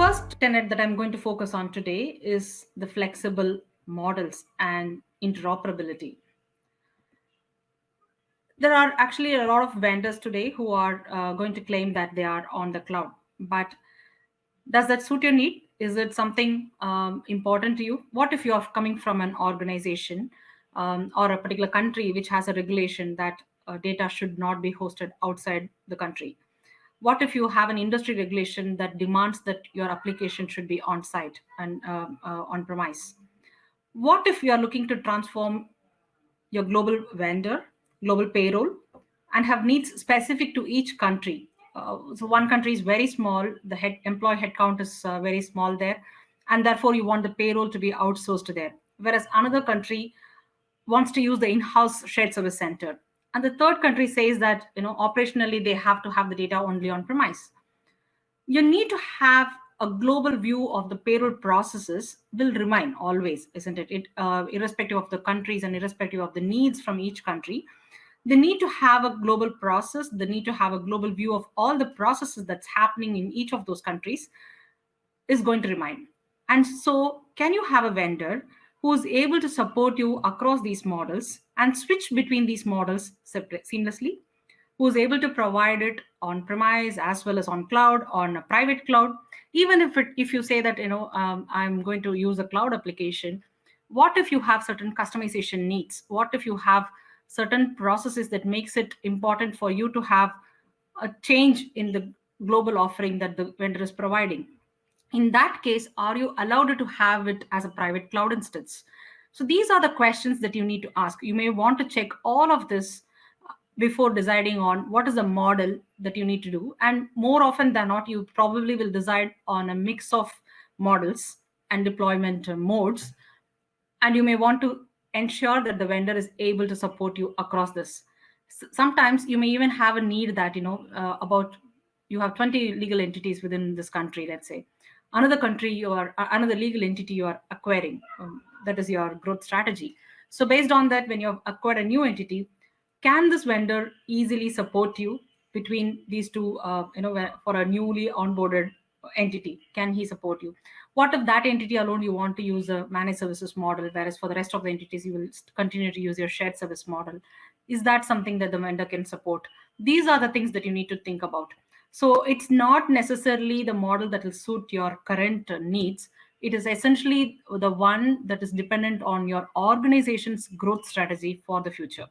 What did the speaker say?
first tenet that I'm going to focus on today is the flexible models and interoperability. There are actually a lot of vendors today who are going to claim that they are on the cloud. But does that suit your need? Is it something important to you? What if you are coming from an organization or a particular country which has a regulation that data should not be hosted outside the country? What if you have an industry regulation that demands that your application should be on site and on premise? What if you are looking to transform your global vendor, global payroll, and have needs specific to each country? So one country is very small, the employee headcount is very small there, and therefore you want the payroll to be outsourced there. Whereas another country wants to use the in-house shared service center, and the third country says that operationally they have to have the data only on premise. You need to have a global view of the payroll processes will remain always, isn't it? Irrespective of the countries and irrespective of the needs from each country, they need to have a global process. They need to have a global view of all the processes that's happening in each of those countries is going to remain. And so, can you have a vendor who is able to support you across these models and switch between these models seamlessly? Who is able to provide it on premise as well as on cloud, on a private cloud? Even if you say that I'm going to use a cloud application, what if you have certain customization needs? What if you have certain processes that makes it important for you to have a change in the global offering that the vendor is providing? In that case, are you allowed to have it as a private cloud instance? So these are the questions that you need to ask. You may want to check all of this before deciding on what is the model that you need to do. And more often than not, you probably will decide on a mix of models and deployment modes. And you may want to ensure that the vendor is able to support you across this. Sometimes you may even have a need that about you have 20 legal entities within this country, let's say. Another country you are another legal entity you are acquiring, that is your growth strategy. So based on that, when you acquire a new entity, can this vendor easily support you between these two, for a newly onboarded entity? Can he support you? What if that entity alone you want to use a managed services model, whereas for the rest of the entities you will continue to use your shared service model? Is that something that the vendor can support? These are the things that you need to think about. So it's not necessarily the model that will suit your current needs. It is essentially the one that is dependent on your organization's growth strategy for the future.